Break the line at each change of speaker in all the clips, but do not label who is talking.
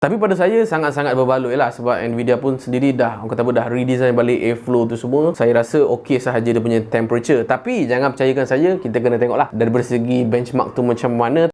Tapi pada saya sangat-sangat berbaloi lah, sebab Nvidia pun sendiri dah, orang kata apa, dah redesign balik airflow tu semua. Saya rasa okey sahaja dia punya temperature. Tapi jangan percayakan saya, kita kena tengok lah dari segi benchmark tu macam mana.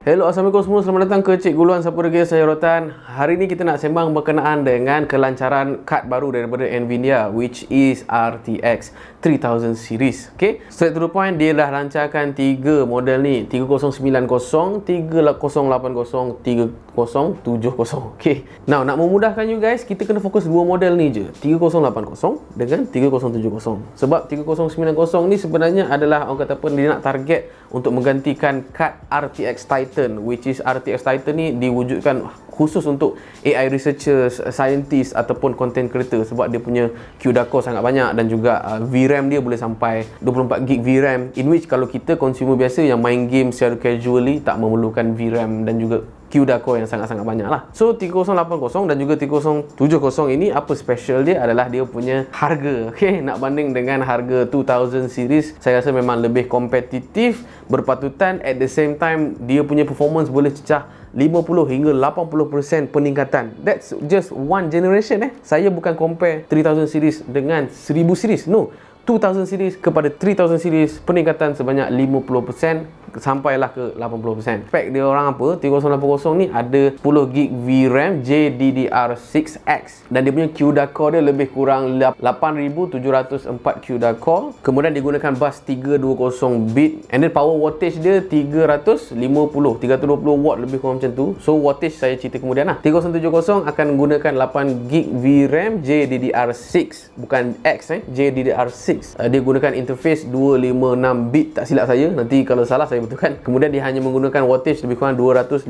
Hello, Assalamualaikum semua. Selamat datang ke Cikgu Luan Sapurga. Saya Rotan. Hari ni kita nak sembang berkenaan dengan kelancaran kad baru daripada Nvidia, which is RTX 3000 series. Okay, straight to the point, dia dah lancarkan 3 model ni, 3090, 3080, 3070. Okay, now nak memudahkan you guys, kita kena fokus 2 model ni je, 3080 dengan 3070. Sebab 3090 ni sebenarnya adalah, orang kata apa, dia nak target untuk menggantikan kad RTX Titan, which is RTX Titan ni diwujudkan khusus untuk AI researchers, scientist ataupun content creator, sebab dia punya CUDA core sangat banyak dan juga VRAM dia boleh sampai 24GB VRAM, in which kalau kita consumer biasa yang main game secara casually tak memerlukan VRAM dan juga CUDA core yang sangat-sangat banyak lah. So 3080 dan juga 3070 ini, apa special dia adalah dia punya harga. Okay, nak banding dengan harga 2000 series, saya rasa memang lebih kompetitif, berpatutan. At the same time, dia punya performance boleh cecah 50 hingga 80% peningkatan. That's just one generation. Saya bukan compare 3000 series dengan 1000 series, no, 2000 series kepada 3000 series, peningkatan sebanyak 50% sampailah ke 80%. Spek dia orang apa, 3080 ni ada 10GB VRAM GDDR6X dan dia punya CUDA core dia lebih kurang 8704 CUDA core. Kemudian digunakan bus 320 bit, and then power wattage dia 320 watt, lebih kurang macam tu. So wattage saya cerita kemudian lah. 3070 akan gunakan 8GB VRAM GDDR6, bukan X, GDDR6. Dia gunakan interface 256 bit, tak silap saya, nanti kalau salah saya betulkan. Kemudian dia hanya menggunakan wattage lebih kurang 250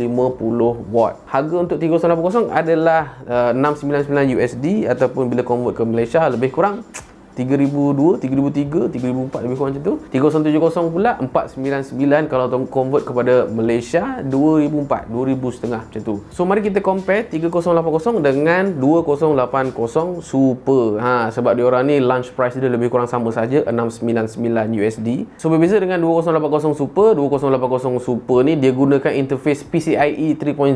watt. Harga untuk 3080 adalah $699 USD, ataupun bila convert ke Malaysia lebih kurang 3,200, 3,300, 3,400, lebih kurang macam tu. 3070 pula 499, kalau convert kepada Malaysia 2,400, 2,500 macam tu. So mari kita compare 3080 dengan 2080 Super. Sebab diorang ni launch price dia lebih kurang sama saja, $699 USD. So berbeza dengan 2080 Super, 2080 Super ni dia gunakan interface PCIe 3.0,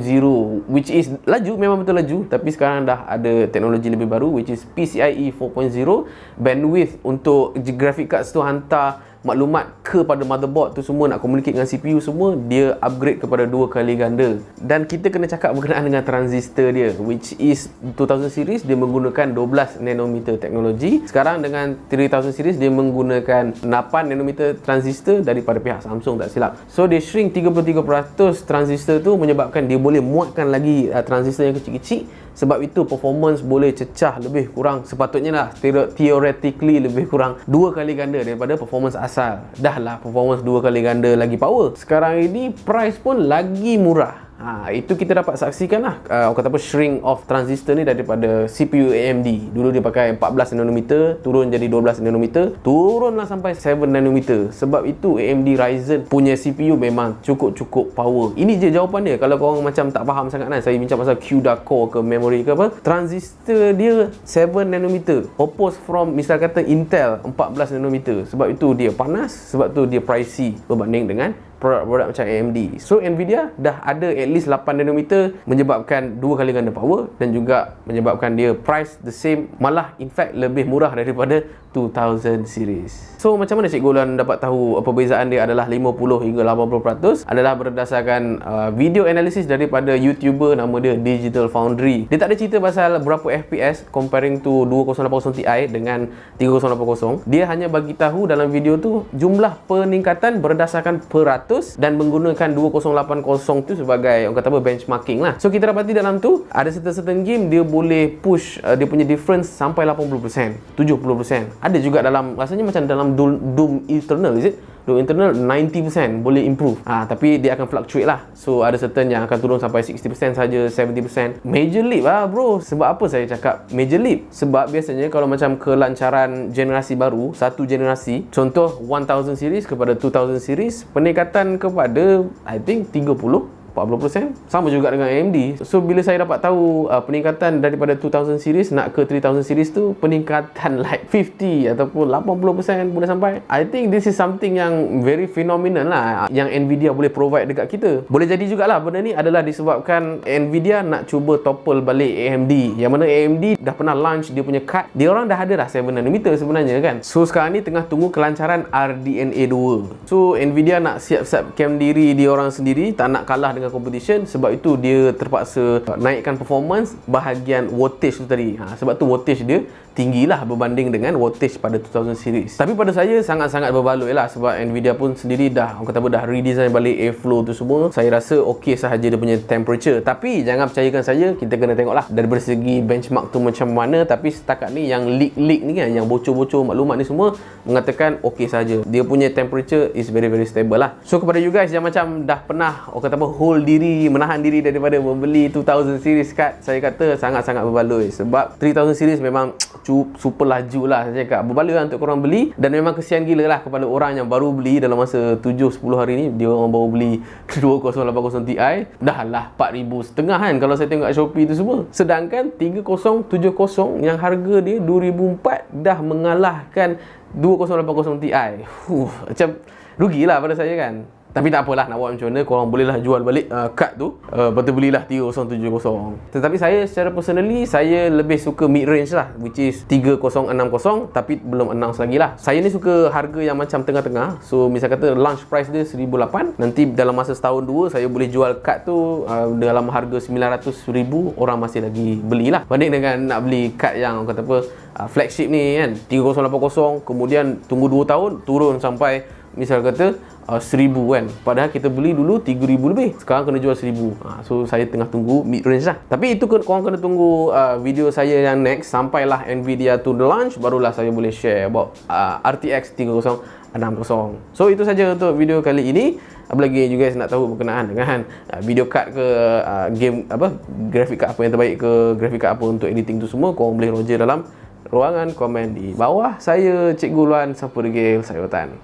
which is laju, memang betul laju, tapi sekarang dah ada teknologi lebih baru, which is PCIe 4.0. Bandwidth untuk graphic cards tu hantar maklumat kepada motherboard tu semua, nak communicate dengan CPU semua, dia upgrade kepada 2 kali ganda. Dan kita kena cakap berkenaan dengan transistor dia, which is 2000 series dia menggunakan 12 nanometer teknologi. Sekarang dengan 3000 series dia menggunakan 8 nanometer transistor daripada pihak Samsung, tak silap. So dia shrink 33% transistor tu, menyebabkan dia boleh muatkan lagi transistor yang kecil-kecil. Sebab itu performance boleh cecah lebih kurang, sepatutnya lah theoretically lebih kurang 2 kali ganda daripada performance asal. Dah lah performance 2 kali ganda lagi power. Sekarang ini price pun lagi murah. Itu kita dapat saksikan lah, orang kata apa, shrink of transistor ni daripada CPU AMD. Dulu dia pakai 14 nanometer, turun jadi 12 nanometer, turunlah sampai 7 nanometer. Sebab itu AMD Ryzen punya CPU memang cukup-cukup power. Ini je jawapan dia. Kalau korang macam tak faham sangat saya bincang pasal CUDA core ke memory ke apa, transistor dia 7 nanometer, opposed from misal kata Intel 14 nanometer. Sebab itu dia panas, sebab tu dia pricey berbanding dengan produk-produk macam AMD. So Nvidia dah ada at least 8 nanometer, menyebabkan 2 kali ganda power dan juga menyebabkan dia price the same, malah in fact lebih murah daripada 2000 series. So macam mana Cikgu Luan dapat tahu perbezaan dia adalah 50 hingga 80%? Adalah berdasarkan video analisis daripada YouTuber nama dia Digital Foundry. Dia tak ada cerita pasal berapa FPS comparing to 2080 Ti dengan 3080. Dia hanya bagi tahu dalam video tu jumlah peningkatan berdasarkan peratus dan menggunakan 2080 tu sebagai, orang kata apa, benchmarking lah. So kita dapati dalam tu ada certain game dia boleh push dia punya difference sampai 80%, 70%. Ada juga dalam, rasanya macam dalam Doom Eternal, is it? Doom Eternal 90% boleh improve. Tapi dia akan fluctuate lah. So ada certain yang akan turun sampai 60% saja, 70%. Major leap lah bro. Sebab apa saya cakap major leap? Sebab biasanya kalau macam kelancaran generasi baru, satu generasi, contoh 1000 series kepada 2000 series, peningkatan kepada I think 30 40%. Sama juga dengan AMD. So bila saya dapat tahu peningkatan daripada 2000 series nak ke 3000 series tu, peningkatan like 50 ataupun 80% boleh sampai, I think this is something yang very phenomenal lah yang Nvidia boleh provide dekat kita. Boleh jadi jugalah benda ni adalah disebabkan Nvidia nak cuba topple balik AMD, yang mana AMD dah pernah launch dia punya card, dia orang dah ada dah 7nm sebenarnya kan. So sekarang ni tengah tunggu kelancaran RDNA 2. So Nvidia nak siap-siapkan diri dia orang sendiri, tak nak kalah dengan competition. Sebab itu dia terpaksa naikkan performance bahagian wattage tu tadi. Sebab tu wattage dia tinggilah berbanding dengan wattage pada 2000 series. Tapi pada saya sangat-sangat berbaloi lah, sebab Nvidia pun sendiri dah, orang kata apa, dah redesign balik airflow tu semua. Saya rasa okey sahaja dia punya temperature. Tapi jangan percayakan saya, kita kena tengok lah dari segi benchmark tu macam mana. Tapi setakat ni yang leak ni kan, yang bocor-bocor maklumat ni semua mengatakan okey sahaja. Dia punya temperature is very stable lah. So kepada you guys yang macam dah pernah, orang kata apa, hold diri, menahan diri daripada membeli 2000 series card, saya kata sangat-sangat berbaloi. Sebab 3000 series memang super laju lah, saya cakap berbaloi lah untuk korang beli. Dan memang kesian gila lah kepada orang yang baru beli dalam masa 7-10 hari ni. Dia orang baru beli 2080 Ti, dah lah 4,500 kan kalau saya tengok kat Shopee tu semua. Sedangkan 3070 yang harga dia 2004 dah mengalahkan 2080 Ti. Macam rugilah pada saya kan. Tapi tak apalah, nak buat macam mana, korang bolehlah jual balik card tu, lepas tu belilah 3070. Tetapi saya secara personally, saya lebih suka mid range lah, which is 3060, tapi belum announce lagi lah. Saya ni suka harga yang macam tengah-tengah. So misal kata launch price dia 1,800, nanti dalam masa setahun dua saya boleh jual card tu dalam harga 900,000, orang masih lagi belilah, banding dengan nak beli card yang orang kata apa, flagship ni kan, 3080, kemudian tunggu 2 tahun turun sampai misal kata 1,000 kan. Padahal kita beli dulu 3,000 lebih, sekarang kena jual 1,000. So saya tengah tunggu mid range lah. Tapi itu korang kena tunggu video saya yang next, sampailah Nvidia to the launch, barulah saya boleh share about RTX 3060. So itu saja untuk video kali ini. Apalagi you guys nak tahu berkenaan dengan video card ke game apa, graphic card apa yang terbaik ke, graphic card apa untuk editing tu semua, korang boleh roger dalam ruangan komen di bawah. Saya Cikgu Luan Sampurigil Sayutan.